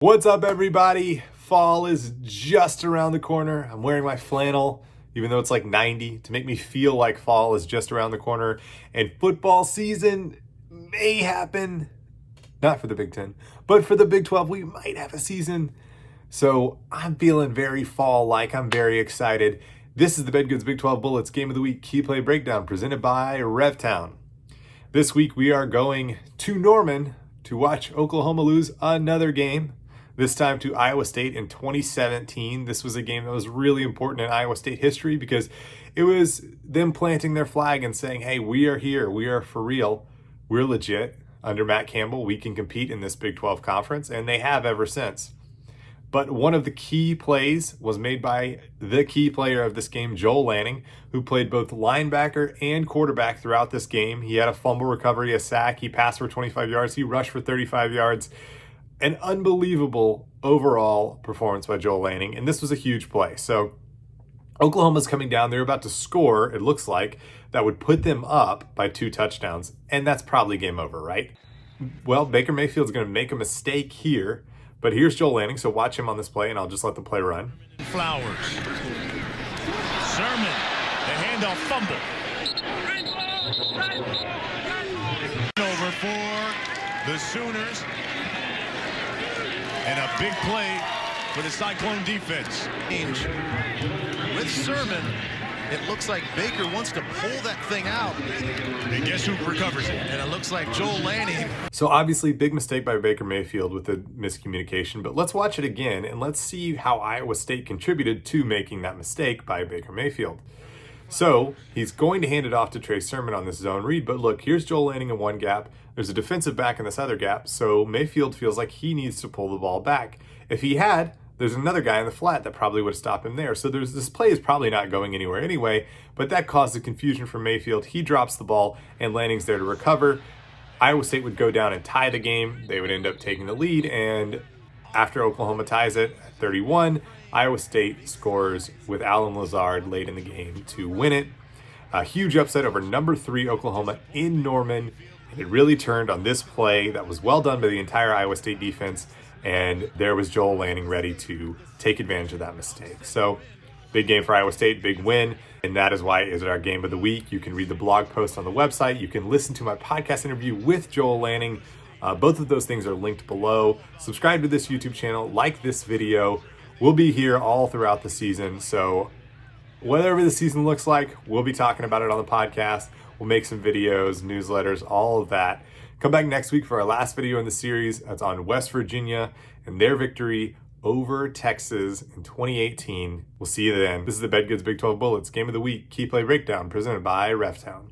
What's up, everybody? Fall is just around the corner. I'm wearing my flannel, even though it's like 90, to make me feel like fall is just around the corner. And football season may happen, not for the Big Ten, but for the Big 12, we might have a season. So I'm feeling very fall-like. I'm very excited. This is the Bedgood's Big 12 Bullets Game of the Week Key Play Breakdown presented by RevTown. This week we are going to Norman to watch Oklahoma lose another game. This time to Iowa State in 2017. This was a game that was really important in Iowa State history because it was them planting their flag and saying, hey, we are here. We are for real. We're legit. Under Matt Campbell, we can compete in this Big 12 conference, and they have ever since. But one of the key plays was made by the key player of this game, Joel Lanning, who played both linebacker and quarterback throughout this game. He had a fumble recovery, a sack. He passed for 25 yards. He rushed for 35 yards. An unbelievable overall performance by Joel Lanning, and this was a huge play. So Oklahoma's coming down. They're about to score, it looks like, that would put them up by 2 touchdowns, and that's probably game over, right? Well, Baker Mayfield's going to make a mistake here, but here's Joel Lanning, so watch him on this play, and I'll just let the play run. Flowers. Sermon, the handoff fumble. Over for the Sooners. And a big play for the Cyclone defense. With Sermon, it looks like Baker wants to pull that thing out. And guess who recovers it? And it looks like Joel Lanning. So obviously, big mistake by Baker Mayfield with the miscommunication, but let's watch it again and let's see how Iowa State contributed to making that mistake by Baker Mayfield. So he's going to hand it off to Trey Sermon on this zone read, but look, here's Joel Lanning in one gap. There's a defensive back in this other gap, so Mayfield feels like he needs to pull the ball back. If he had, there's another guy in the flat that probably would have stopped him there. So this play is probably not going anywhere anyway, but that caused a confusion for Mayfield. He drops the ball, and Lanning's there to recover. Iowa State would go down and tie the game. They would end up taking the lead, and after Oklahoma ties it at 31, Iowa State scores with Allen Lazard late in the game to win it. A huge upset over number 3 Oklahoma in Norman. And it really turned on this play that was well done by the entire Iowa State defense. And there was Joel Lanning ready to take advantage of that mistake. So big game for Iowa State, big win. And that is why it is our game of the week. You can read the blog post on the website. You can listen to my podcast interview with Joel Lanning. Both of those things are linked below. Subscribe to this YouTube channel, like this video. We'll be here all throughout the season. So whatever the season looks like, we'll be talking about it on the podcast. We'll make some videos, newsletters, all of that. Come back next week for our last video in the series. That's on West Virginia and their victory over Texas in 2018. We'll see you then. This is the Bedgood's Big 12 Bullets Game of the Week Key Play Breakdown presented by RevTown.